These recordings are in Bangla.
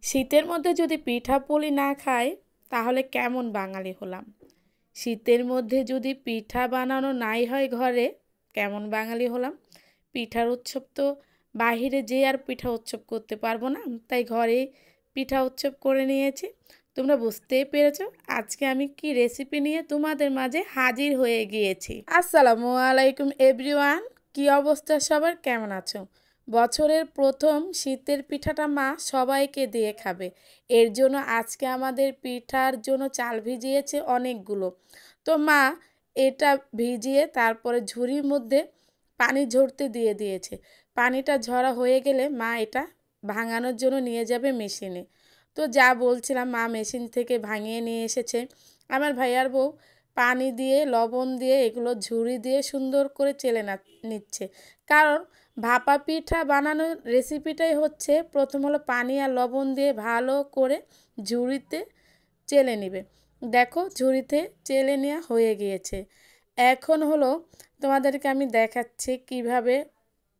শীতের মধ্যে যদি পিঠাপুলি না খাই তাহলে কেমন বাঙালি হলাম। শীতের মধ্যে যদি পিঠা বানানো নাই হয় ঘরে, কেমন বাঙালি হলাম। পিঠার উৎসব তো বাহিরে যেয়ে আর পিঠা উৎসব করতে পারবো না, তাই ঘরেই পিঠা উৎসব করে নিয়েছি। তোমরা বুঝতেই পেরেছো আজকে আমি কি রেসিপি নিয়ে তোমাদের মাঝে হাজির হয়ে গিয়েছি। আসসালামু আলাইকুম এভরিওয়ান, কি অবস্থা সবার, কেমন আছো? বছরের প্রথম শীতের পিঠাটা মা সবাইকে দিয়ে খাবে, এর জন্য আজকে আমাদের পিঠার জন্য চাল ভিজিয়েছে অনেকগুলো। তো মা এটা ভিজিয়ে তারপরে ঝুড়ির মধ্যে পানি ঝরতে দিয়ে দিয়েছে। পানিটা ঝরা হয়ে গেলে মা এটা ভাঙানোর জন্য নিয়ে যাবে মেশিনে। তো যা বলছিলাম, মা মেশিন থেকে ভাঙিয়ে নিয়ে এসেছে। আমার ভাইয়ার বউ পানি দিয়ে লবণ দিয়ে এগুলো ঝুড়ি দিয়ে সুন্দর করে চেলে নিচ্ছে। কারণ ভাপা পিঠা বানানোর রেসিপিটাই হচ্ছে প্রথম হলো পানি আর লবণ দিয়ে ভালো করে ঝুড়িতে চেলে নেবে। দেখো ঝুড়িতে চেলে নেওয়া হয়ে গিয়েছে। এখন হলো তোমাদেরকে আমি দেখাচ্ছি কিভাবে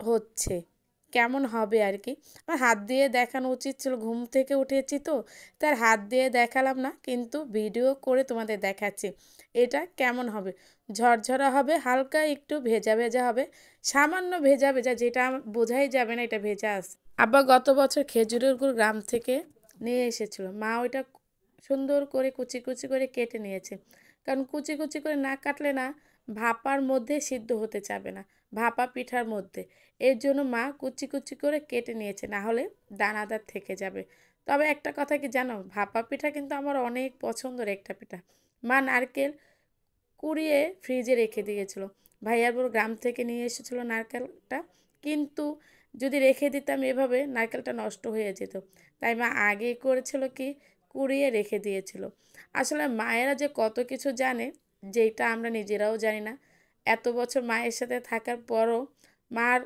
হচ্ছে, কেমন হবে আর কি। আমার হাত দিয়ে দেখানো উচিত ছিল, ঘুম থেকে উঠেছি তো তার হাত দিয়ে দেখালাম না, কিন্তু ভিডিও করে তোমাদের দেখাচ্ছি এটা কেমন হবে। ঝরঝরা হবে, হালকা একটু ভেজা ভেজা হবে, সামান্য ভেজা ভেজা, যেটা বোঝাই যাবে না এটা ভেজা আছে। আবার গত বছর খেজুরের গুড় গ্রাম থেকে নিয়ে এসেছিল, মা ওইটা সুন্দর করে কুচি কুচি করে কেটে নিয়েছে। কারণ কুচি কুচি করে না কাটলে না ভাপার মধ্যে সিদ্ধ হতে চাবে না, ভাপা পিঠার মধ্যে। এর জন্য মা কুচি কুচি করে কেটে নিয়েছে, না হলে দানাদার থেকে যাবে। তবে একটা কথা কি জানো, ভাপা পিঠা কিন্তু আমার অনেক পছন্দের একটা পিঠা। মা নারকেল কুড়িয়ে ফ্রিজে রেখে দিয়েছিল। ভাইয়ার বড় গ্রাম থেকে নিয়ে এসেছিলো নারকেলটা, কিন্তু যদি রেখে দিতাম এভাবে নারকেলটা নষ্ট হয়ে যেত। তাই মা আগে করেছিল কি, কুড়িয়ে রেখে দিয়েছিল। আসলে মায়েরা যে কত কিছু জানে, যেটা আমরা নিজেরাও জানি না। এত বছর মায়ের সাথে থাকার পরও মার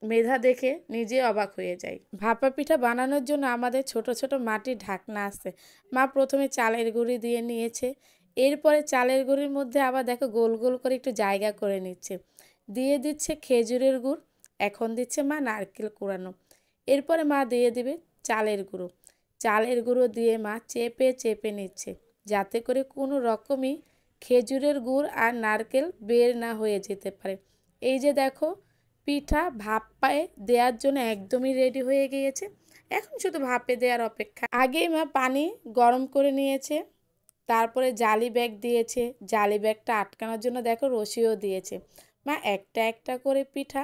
মেধা দেখে নিজে অবাক হয়ে যাই। ভাপা পিঠা বানানোর জন্য আমাদের ছোট ছোট মাটির ঢাকনা আছে। মা প্রথমে চালের গুঁড়ি দিয়ে নিয়েছে, এরপরে চালের গুঁড়ির মধ্যে আবার দেখো গোল গোল করে একটু জায়গা করে নিচ্ছে, দিয়ে দিচ্ছে খেজুরের গুড়, এখন দিচ্ছে মা নারকেল কুড়ানো। এরপরে মা দিয়ে দিবে চালের গুঁড়ো। চালের গুঁড়ো দিয়ে মা চেপে চেপে নিচ্ছে, যাতে করে কোনো রকমই খেজুরের গুড় আর নারকেল বের না হয়ে যেতে পারে। এই যে দেখো পিঠা ভাপায় দেওয়ার জন্য একদমই রেডি হয়ে গিয়েছে, এখন শুধু ভাপে দেওয়ার অপেক্ষা। আগেই মা পানি গরম করে নিয়েছে, তারপরে জালি ব্যাগ দিয়েছে, জালি ব্যাগটা আটকানোর জন্য দেখো রশিও দিয়েছে। মা একটা একটা করে পিঠা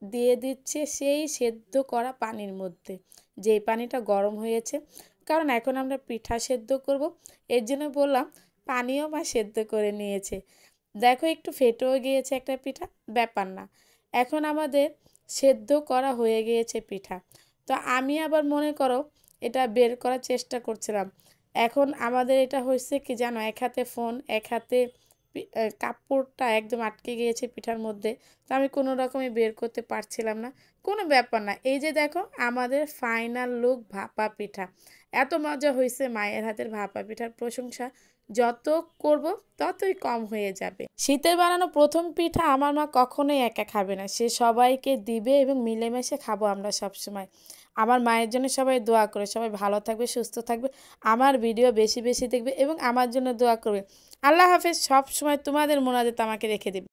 দিয়ে দিচ্ছে সেই সেদ্ধ করা পানির মধ্যে, যেই পানিটা গরম হয়েছে। কারণ এখন আমরা পিঠা সেদ্ধ করব, এর জন্য বললাম পানিও মা সেদ্ধ করে নিয়েছে। দেখো একটু ফেটেও গিয়েছে একটা পিঠা, ব্যাপার না। এখন আমাদের সেদ্ধ করা হয়ে গিয়েছে পিঠা। তো আমি আবার মনে করো এটা বের করার চেষ্টা করছিলাম। এখন আমাদের এটা হয়েছে কি জানো, এক হাতে ফোন, এক হাতে কাপড়টা একদম আটকে গিয়েছে পিঠার মধ্যে। তো আমি কোনো রকমে বের করতে পারছিলাম না। কোনো ব্যাপার না, এই যে দেখো আমাদের ফাইনাল লুক ভাপা পিঠা। এত মজা হয়েছে, মায়ের হাতের ভাপা পিঠার প্রশংসা যত করব ততই কম হয়ে যাবে। শীতের বানানো প্রথম পিঠা আমার মা কখনোই একা খাবে না, সে সবাইকে দিবে এবং মিলেমিশে খাবো আমরা সব সময়। আমার মায়ের জন্য সবাই দোয়া করে, সবাই ভালো থাকবে, সুস্থ থাকবে, আমার ভিডিও বেশি বেশি দেখবে এবং আমার জন্য দোয়া করবে। আল্লাহ হাফেজ। সব সময় তোমাদের মোনাজাত আমাকে রেখে দেবে।